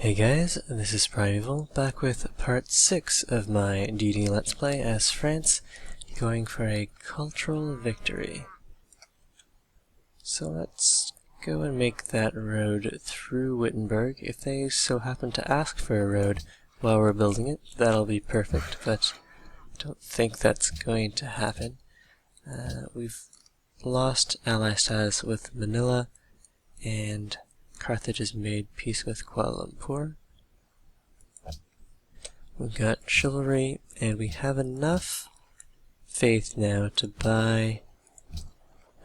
Hey guys, this is Primeval, back with part 6 of my Deity Let's Play as France, going for a cultural victory. So let's go and make that road through Wittenberg. If they so happen to ask for a road while we're building it, that'll be perfect, but I don't think that's going to happen. We've lost ally status with Manila, and Carthage has made peace with Kuala Lumpur. We've got chivalry, and we have enough faith now to buy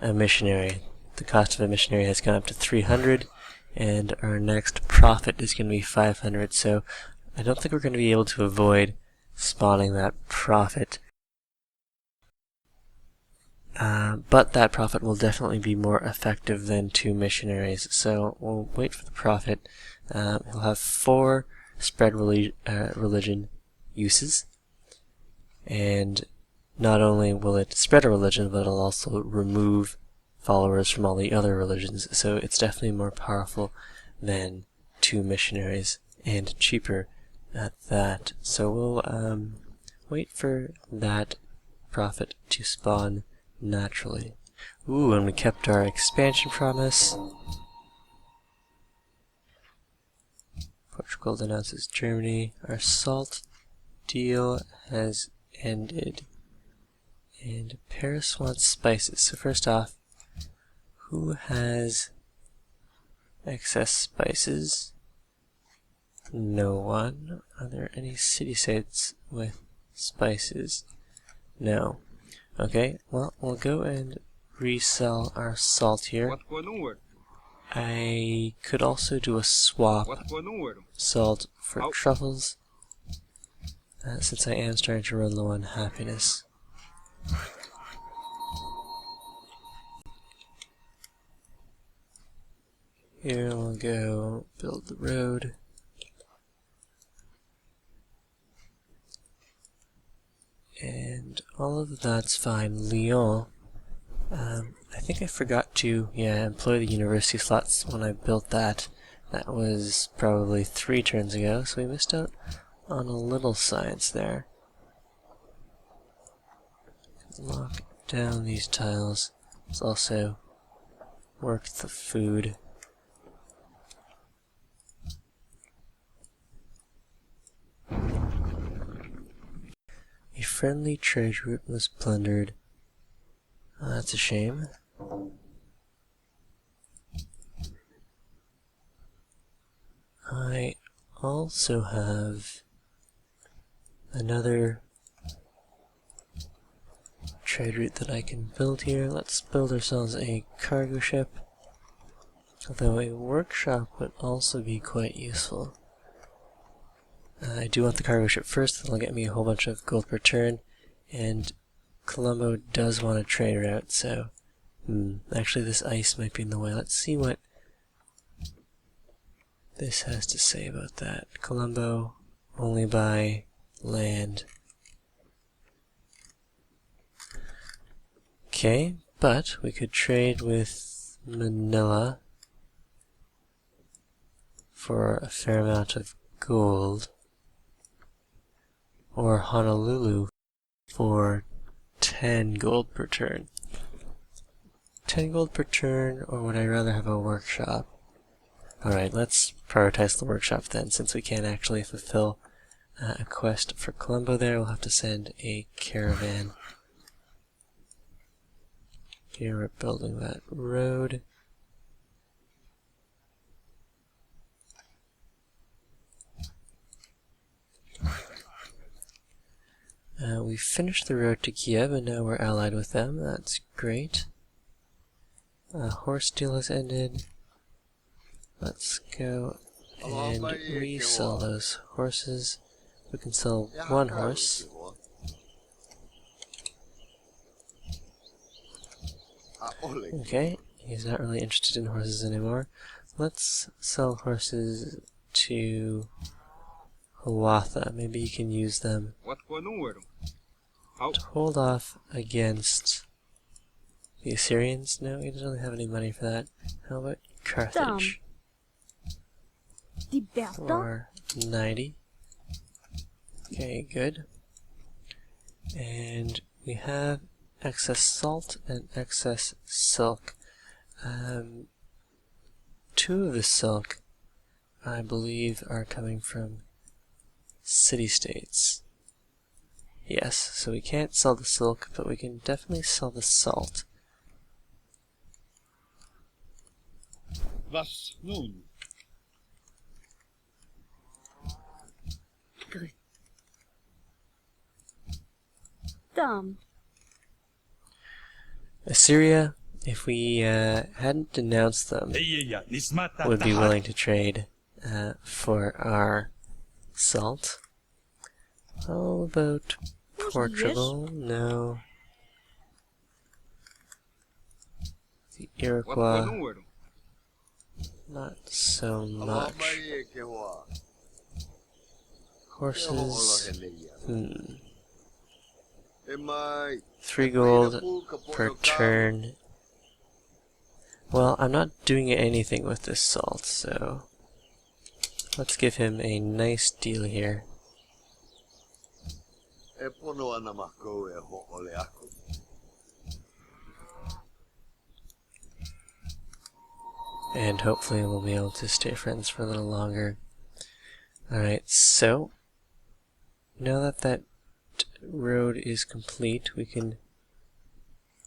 a missionary. The cost of a missionary has gone up to 300, and our next profit is going to be 500, so I don't think we're going to be able to avoid spawning that profit. But that profit will definitely be more effective than 2 missionaries, so we'll wait for the profit. He'll have 4 spread religion uses, and not only will it spread a religion, but it'll also remove followers from all the other religions, so it's definitely more powerful than 2 missionaries, and cheaper at that. So we'll wait for that profit to spawn naturally. Ooh, and we kept our expansion promise. Portugal denounces Germany. Our salt deal has ended. And Paris wants spices. So first off, who has excess spices? No one. Are there any city-states with spices? No. Okay, well, we'll go and resell our salt here. I could also do a swap salt for truffles, since I am starting to run low on happiness. Here we'll go build the road. And all of that's fine. Lyon, I think I forgot to, employ the university slots when I built that. That was probably 3 turns ago, so we missed out on a little science there. Lock down these tiles. Let's also work the food. A friendly trade route was plundered. That's a shame. I also have another trade route that I can build here. Let's build ourselves a cargo ship, although a workshop would also be quite useful. I do want the cargo ship first, that'll get me a whole bunch of gold per turn, and Colombo does want a trade route, so actually this ice might be in the way. Let's see what this has to say about that. Colombo, only buy land. Okay, but we could trade with Manila for a fair amount of gold, or Honolulu for 10 gold per turn. 10 gold per turn, or would I rather have a workshop? Alright, let's prioritize the workshop then, since we can't actually fulfill a quest for Colombo there. We'll have to send a caravan. Here we're building that road. We finished the road to Kiev, and now we're allied with them. That's great. Horse deal has ended. Let's go and resell those horses. We can sell 1 horse. Okay, he's not really interested in horses anymore. Let's sell horses to Hawatha. Maybe you can use them to hold off against the Assyrians. No, he doesn't really have any money for that. How about Carthage? for 90. Okay, good. And we have excess salt and excess silk. 2 of the silk, I believe, are coming from city-states. Yes, so we can't sell the silk, but we can definitely sell the salt. Was nun? Dumb. Assyria, if we hadn't denounced them, would be willing to trade for our salt. How about Portugal? No. The Iroquois, not so much. Horses, 3 gold per turn. Well, I'm not doing anything with this salt, so let's give him a nice deal here. And hopefully we'll be able to stay friends for a little longer. Alright, so now that that road is complete, we can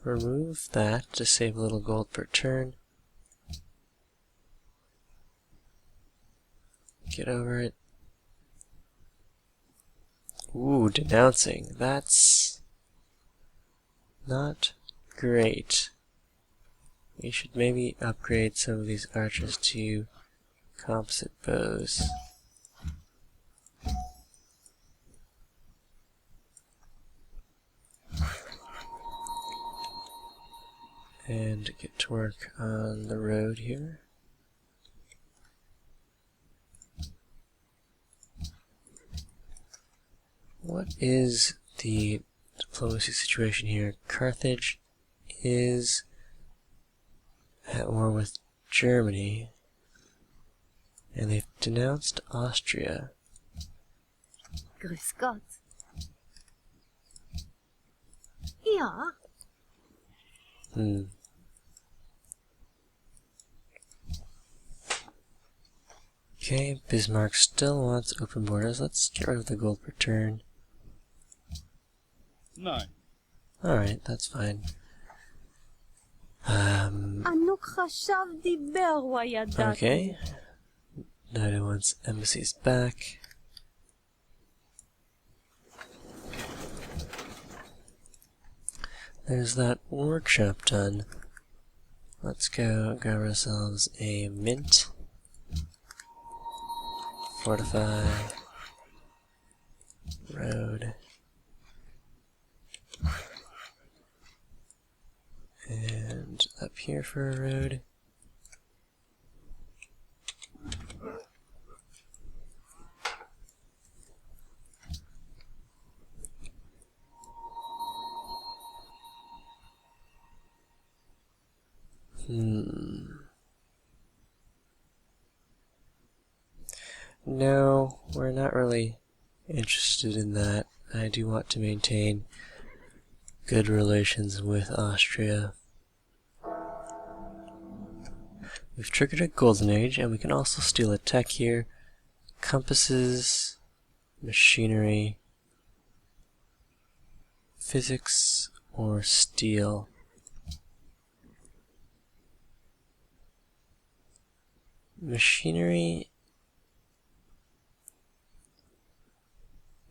remove that to save a little gold per turn. Get over it. Ooh, denouncing. That's not great. We should maybe upgrade some of these archers to composite bows. And get to work on the road here. What is the diplomacy situation here? Carthage is at war with Germany, and they've denounced Austria. Grüß Gott. Ja. Okay, Bismarck still wants open borders. Let's get rid of the gold per turn. No. Alright, that's fine. Okay. Nato wants embassies back. There's that workshop done. Let's go grab ourselves a mint. Fortify. Road. And up here for a road. No, we're not really interested in that. I do want to maintain good relations with Austria. We've triggered a golden age, and we can also steal a tech here. Compasses, machinery, physics, or steel. Machinery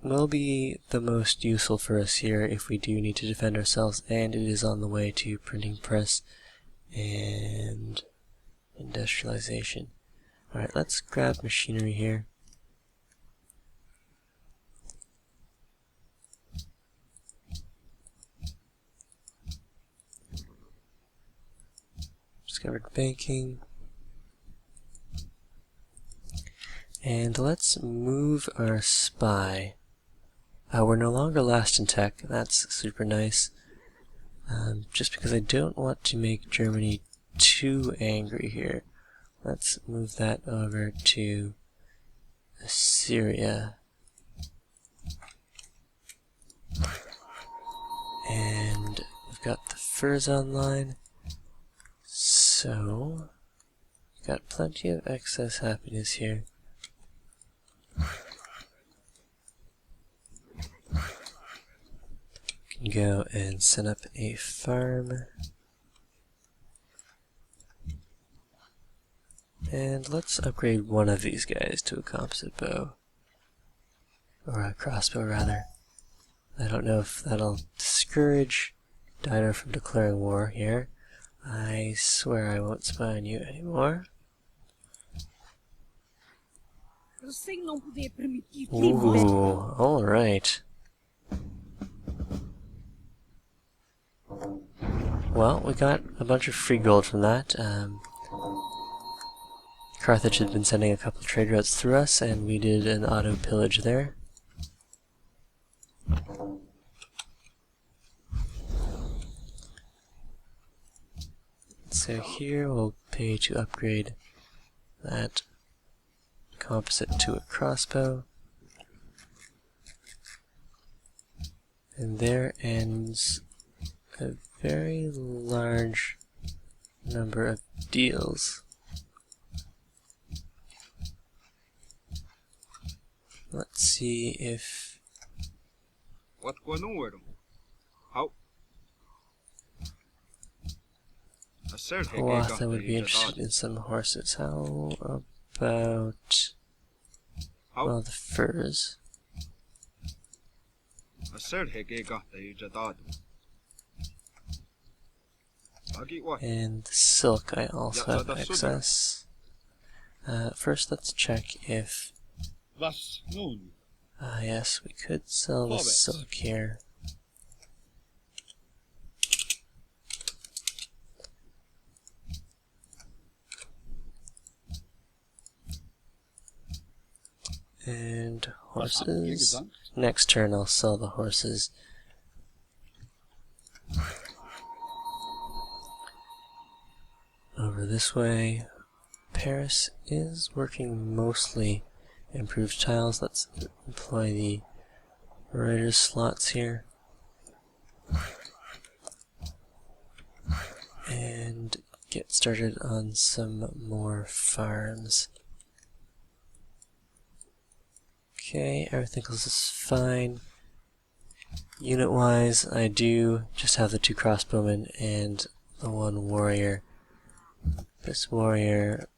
will be the most useful for us here if we do need to defend ourselves, and it is on the way to printing press and industrialization. Alright, let's grab machinery here. Discovered banking. And let's move our spy. We're no longer last in tech. That's super nice. Just because I don't want to make Germany too angry here. Let's move that over to Assyria. And we've got the furs online, so we've got plenty of excess happiness here. Can go and set up a farm. And let's upgrade one of these guys to a composite bow. Or a crossbow, rather. I don't know if that'll discourage Dino from declaring war here. I swear I won't spy on you anymore. Ooh, alright. Well, we got a bunch of free gold from that. Carthage had been sending a couple of trade routes through us, and we did an auto pillage there. So here we'll pay to upgrade that composite to a crossbow. And there ends a very large number of deals. Let's see if... What's going on with them? How? Powatha would be interested in some horses. How about... well, the furs. And the silk I also have excess. First let's check if... yes, we could sell the silk here. And horses. Next turn I'll sell the horses. Over this way. Paris is working mostly improved tiles. Let's employ the writer's slots here. And get started on some more farms. Okay, everything else is fine. Unit-wise, I do just have the 2 crossbowmen and the 1 warrior. This warrior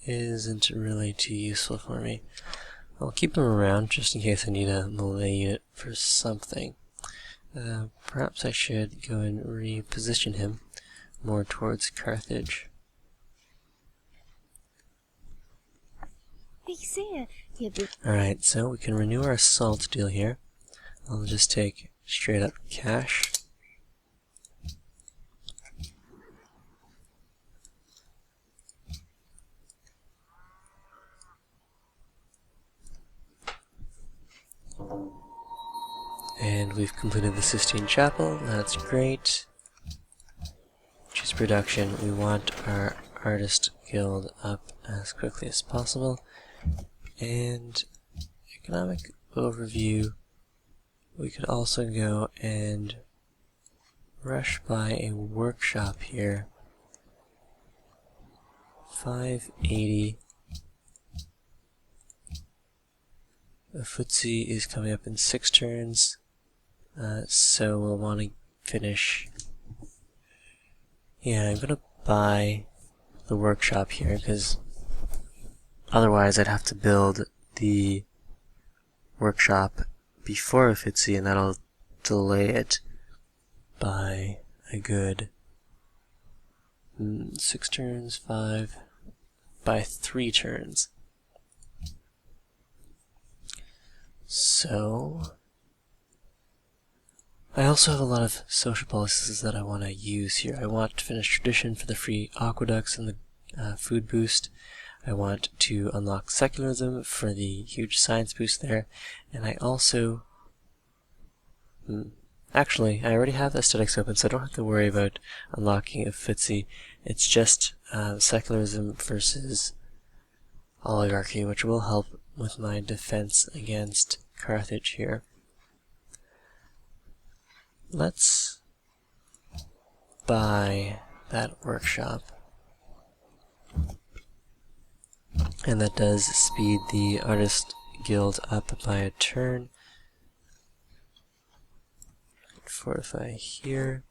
isn't really too useful for me. I'll keep him around just in case I need a melee unit for something. Perhaps I should go and reposition him more towards Carthage. Alright, so we can renew our assault deal here. I'll just take straight up cash. And we've completed the Sistine Chapel. That's great. Choose production. We want our artist guild up as quickly as possible. And economic overview. We could also go and rush by a workshop here. 580. The footsie is coming up in 6 turns. So we'll want to finish. Yeah, I'm gonna buy the workshop here because otherwise I'd have to build the workshop before a footsie, and that'll delay it by a good 6 turns, 5, by 3 turns. So I also have a lot of social policies that I want to use here. I want to finish tradition for the free aqueducts and the food boost. I want to unlock secularism for the huge science boost there. And I also... actually, I already have aesthetics open, so I don't have to worry about unlocking a footsie. It's just secularism versus oligarchy, which will help with my defense against Carthage here. Let's buy that workshop. And that does speed the Artist Guild up by a turn. Fortify here.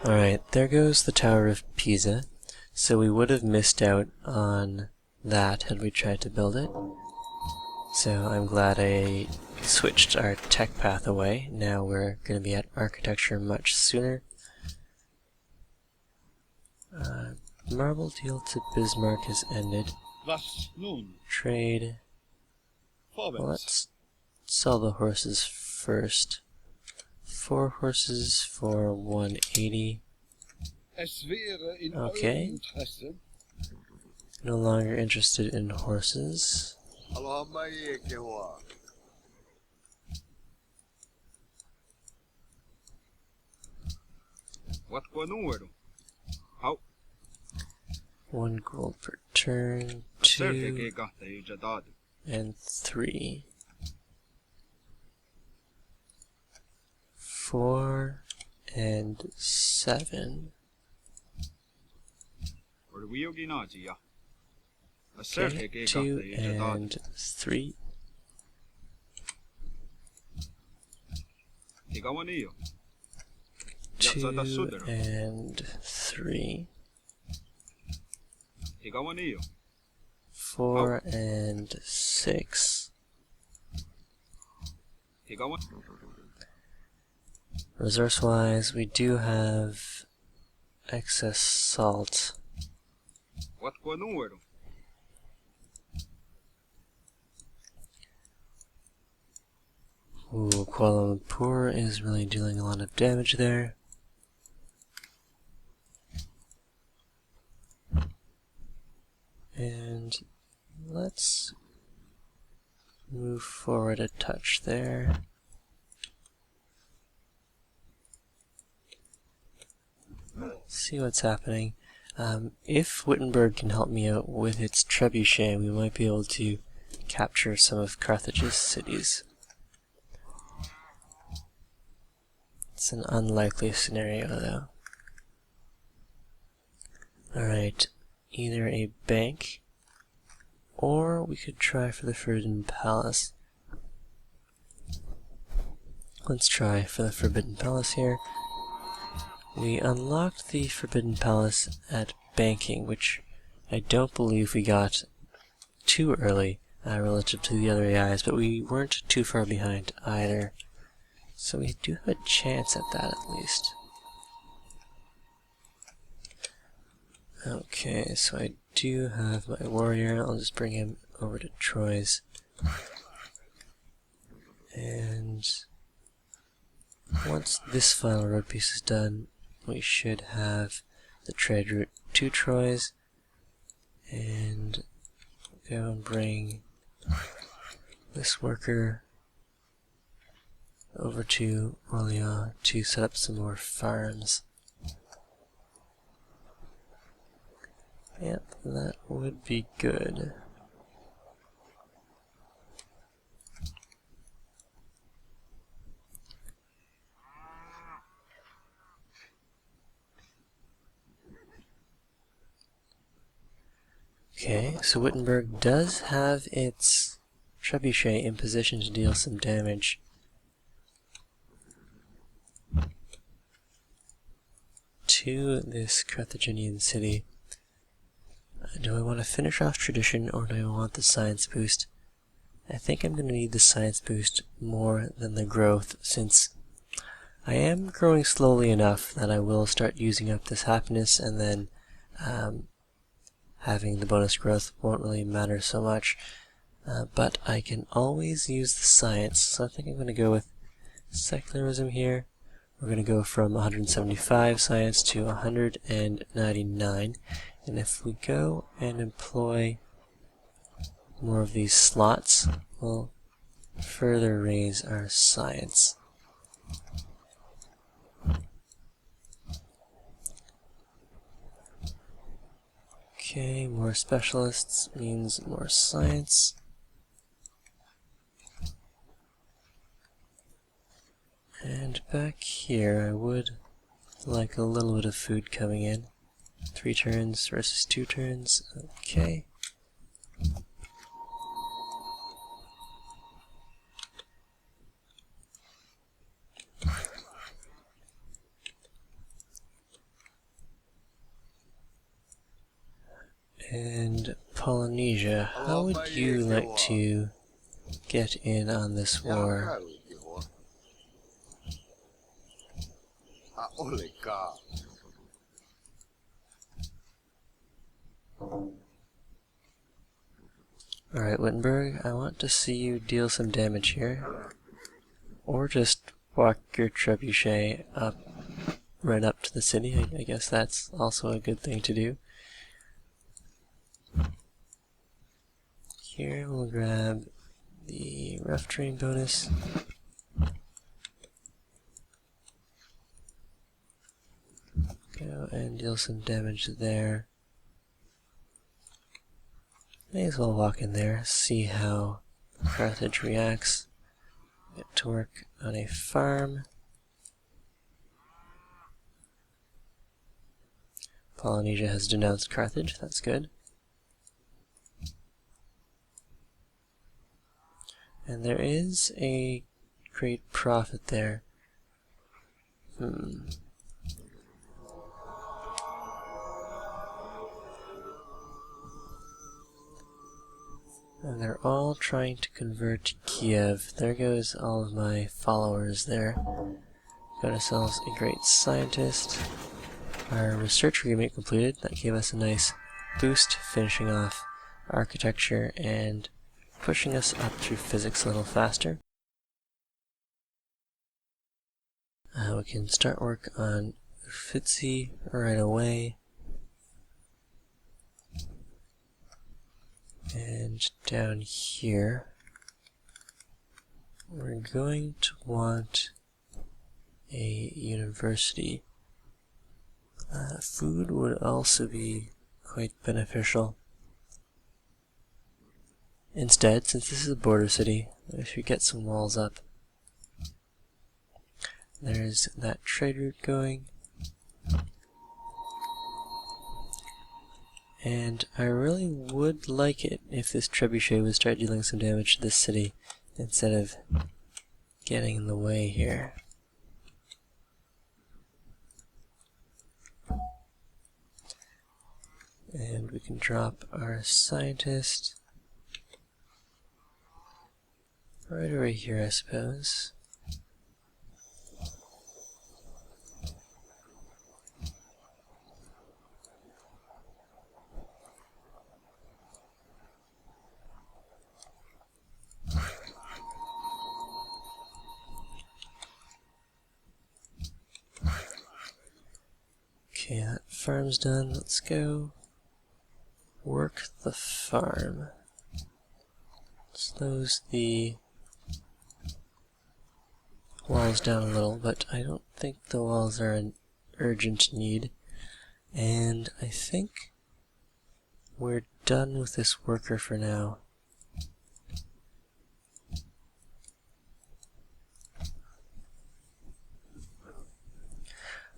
Alright, there goes the Tower of Pisa. So we would have missed out on that had we tried to build it. So I'm glad I switched our tech path away. Now we're going to be at architecture much sooner. Marble deal to Bismarck has ended. Was nun? Trade. Well, Vorwärts. let's sell the horses first. 4 horses for 180. Es wäre in Okay. eurem Interesse. No longer interested in horses. Wat går número? Hau. 1 gold per turn. Acertei 2 que gata e jadado. and 3. 4 and 7. Orwio ginaji ya. Acertei Okay, que 2 gata e jadado. and 3. Higawanio. 2 Yatsada sudero. and 3. Higawanio. 4 and 6. Higawan. Resource-wise, we do have excess salt. Wat går número? Ooh, Kuala Lumpur is really dealing a lot of damage there. And let's move forward a touch there. See what's happening. If Wittenberg can help me out with its trebuchet, we might be able to capture some of Carthage's cities. It's an unlikely scenario, though. Alright, either a bank, or we could try for the Forbidden Palace. Let's try for the Forbidden Palace here. We unlocked the Forbidden Palace at banking, which I don't believe we got too early relative to the other AIs, but we weren't too far behind either. So we do have a chance at that at least. Okay, so I do have my warrior. I'll just bring him over to Troy's. And once this final road piece is done, we should have the trade route to Troy's. And go and bring this worker over to Orleans to set up some more farms. Yep, that would be good. Okay, so Wittenberg does have its trebuchet in position to deal some damage. To this Carthaginian city. Do I want to finish off tradition or do I want the science boost? I think I'm going to need the science boost more than the growth, since I am growing slowly enough that I will start using up this happiness, and then having the bonus growth won't really matter so much. But I can always use the science, so I think I'm going to go with secularism here. We're going to go from 175 science to 199, And if we go and employ more of these slots, we'll further raise our science. Okay, more specialists means more science. And back here, I would like a little bit of food coming in. 3 turns versus 2 turns. Okay. And Polynesia, how would you like to get in on this war? Alright, Wittenberg, I want to see you deal some damage here. Or just walk your trebuchet up, right up to the city. I guess that's also a good thing to do. Here we'll grab the rough terrain bonus. Go and deal some damage there. May as well walk in there, see how Carthage reacts. Get to work on a farm. Polynesia has denounced Carthage, that's good. And there is a great profit there. And they're all trying to convert Kiev. There goes all of my followers there. Got ourselves a great scientist. Our research agreement completed. That gave us a nice boost, finishing off architecture and pushing us up through physics a little faster. We can start work on Uffizi right away. And down here, we're going to want a university. Food would also be quite beneficial. Instead, since this is a border city, we should get some walls up. There's that trade route going. And I really would like it if this trebuchet would start dealing some damage to this city instead of getting in the way here. And we can drop our scientist right over here, I suppose. Okay, that farm's done. Let's go work the farm. Slows the walls down a little, but I don't think the walls are an urgent need. And I think we're done with this worker for now.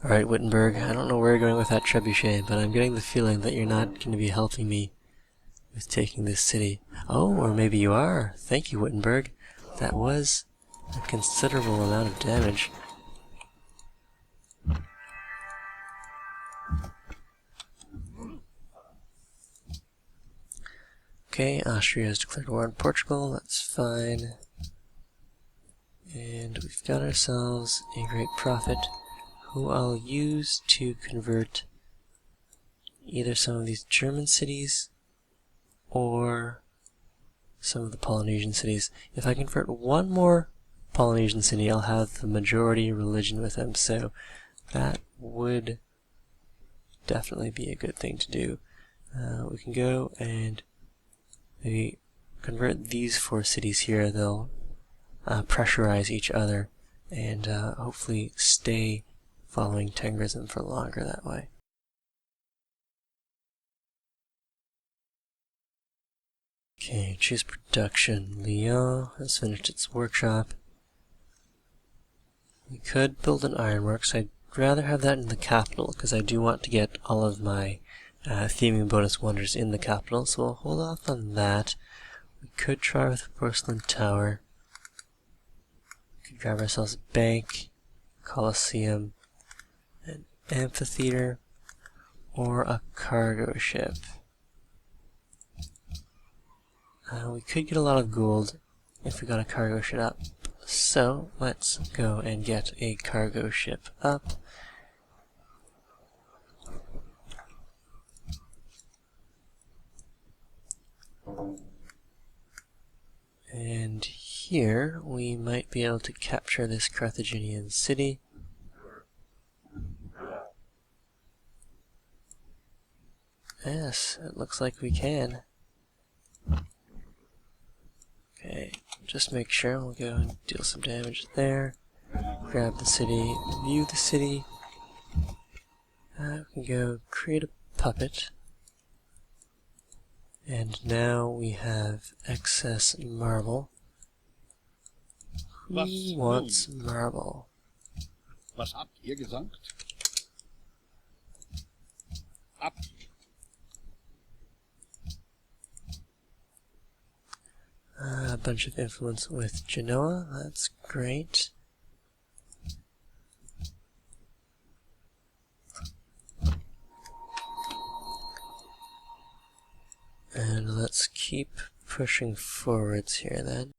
Alright, Wittenberg, I don't know where you're going with that trebuchet, but I'm getting the feeling that you're not going to be helping me with taking this city. Oh, or maybe you are. Thank you, Wittenberg. That was a considerable amount of damage. Okay, Austria has declared war on Portugal. That's fine. And we've got ourselves a great prophet, who I'll use to convert either some of these German cities or some of the Polynesian cities. If I convert one more Polynesian city, I'll have the majority religion with them, so that would definitely be a good thing to do. We can go and maybe convert these 4 cities here. They'll pressurize each other and hopefully stay following Tengrism for longer that way. Okay, choose production. Lyon has finished its workshop. We could build an ironworks. I'd rather have that in the capital because I do want to get all of my theming bonus wonders in the capital, so we'll hold off on that. We could try with a porcelain tower. We could grab ourselves a bank, coliseum, an amphitheater, or a cargo ship. We could get a lot of gold if we got a cargo ship up. So let's go and get a cargo ship up. And here we might be able to capture this Carthaginian city. Yes, it looks like we can. Okay, just make sure. We'll go and deal some damage there. Grab the city, view the city. We can go create a puppet. And now we have excess marble. Who wants marble? Was habt ihr gesagt? Ab. A bunch of influence with Genoa, that's great. And let's keep pushing forwards here then.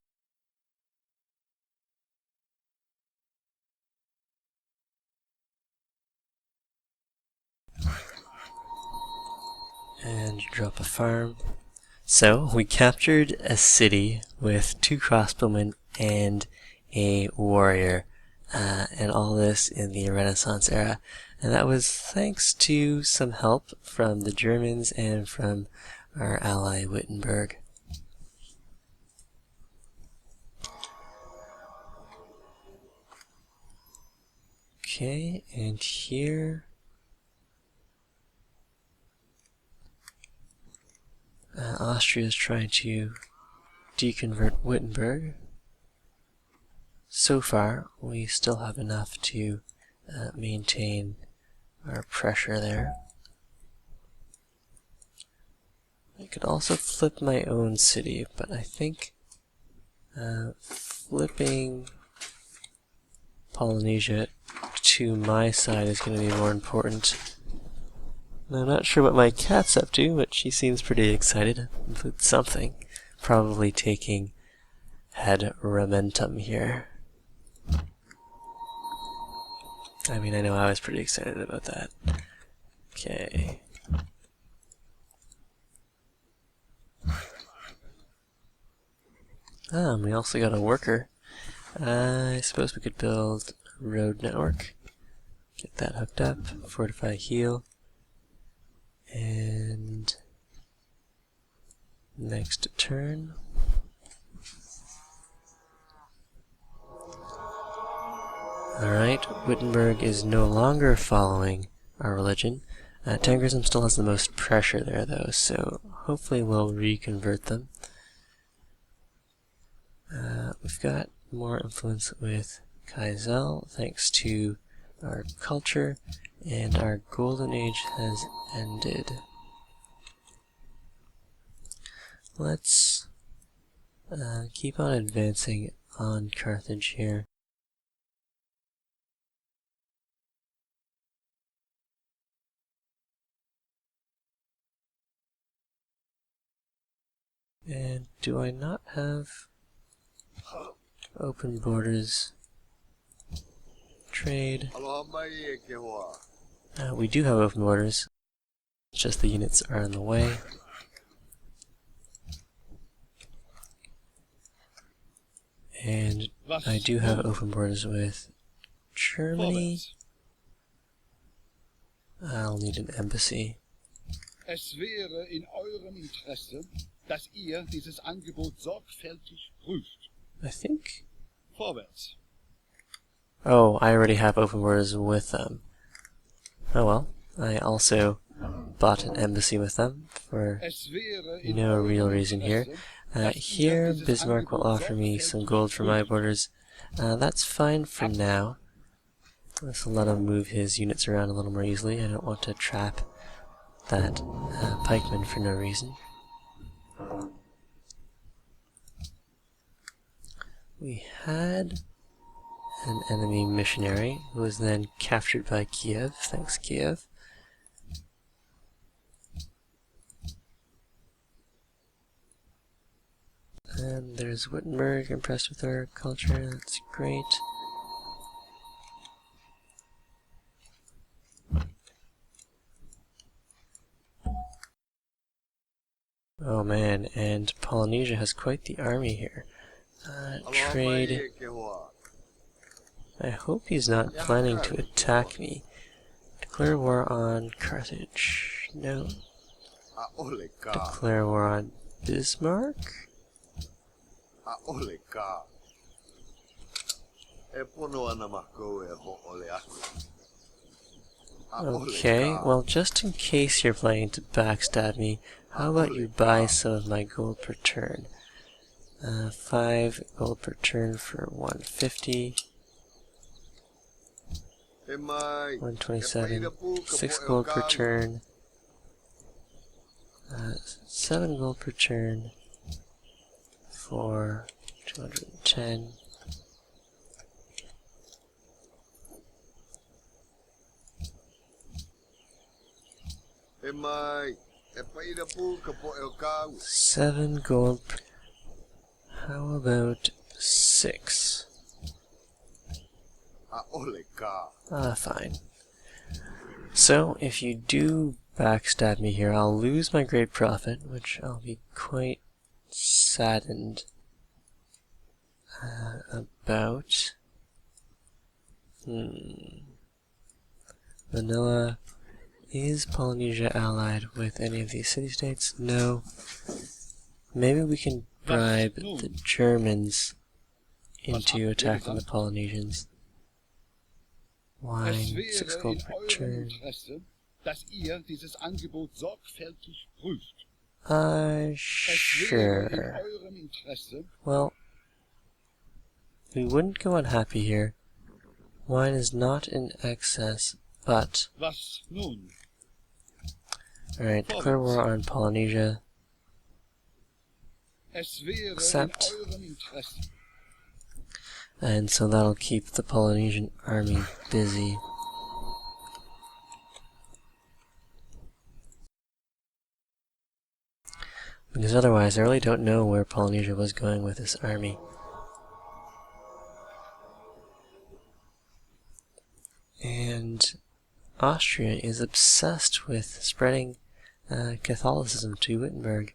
And drop a farm. So, we captured a city with 2 crossbowmen and a warrior, and all this in the Renaissance era. And that was thanks to some help from the Germans and from our ally Wittenberg. Okay, and here Austria is trying to deconvert Wittenberg. So far, we still have enough to maintain our pressure there. I could also flip my own city, but I think flipping Polynesia to my side is going to be more important. I'm not sure what my cat's up to, but she seems pretty excited with something. Probably taking ad ramentum here. I mean, I know I was pretty excited about that. Okay. And we also got a worker. I suppose we could build a road network. Get that hooked up. Fortify, heal. And next turn. Alright, Wittenberg is no longer following our religion. Tengrism still has the most pressure there though, so hopefully we'll reconvert them. We've got more influence with Kaizel thanks to our culture, and our golden age has ended. Let's keep on advancing on Carthage here. And do I not have open borders? Trade. We do have open borders. It's just the units are in the way. And I do have open borders with Germany. I'll need an embassy. Es wäre in eurem Interesse, dass ihr dieses Angebot sorgfältig prüft. I think... Vorwärts. Oh, I already have open borders with them. Oh well, I also bought an embassy with them for Es wäre in no real eurem reason here. Interesse, Here, Bismarck will offer me some gold for my borders. That's fine for now. This will let him move his units around a little more easily. I don't want to trap that pikeman for no reason. We had an enemy missionary who was then captured by Kiev. Thanks, Kiev. And there's Wittenberg, impressed with our culture. That's great. Oh man, and Polynesia has quite the army here. Trade. I hope he's not planning to attack me. Declare war on Carthage. No. Declare war on Bismarck? Okay, well, just in case you're planning to backstab me, how about you buy some of my gold per turn? 5 gold per turn for 150. 127. 6 gold per turn. 7 gold per turn for 210. Seven gold. How about 6? Fine. So, if you do backstab me here, I'll lose my great profit, which I'll be quite saddened about. Manila. Is Polynesia allied with any of these city-states? No. Maybe we can bribe the Germans into attacking the Polynesians. Wine, 6 gold per turn. Sure. Well, we wouldn't go unhappy here. Wine is not in excess, but... Alright, declare war on Polynesia. Accept. And so that'll keep the Polynesian army busy. Because otherwise, I really don't know where Polynesia was going with this army. And Austria is obsessed with spreading Catholicism to Wittenberg.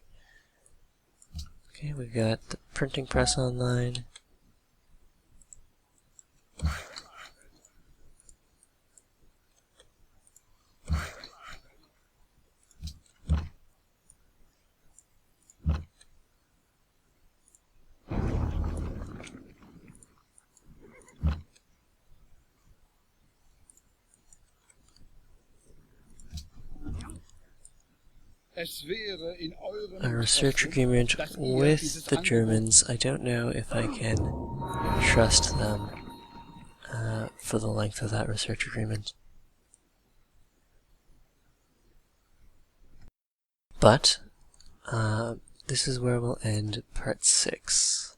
Okay, we've got the printing press online. A research agreement with the Germans. I don't know if I can trust them for the length of that research agreement. But this is where we'll end part 6.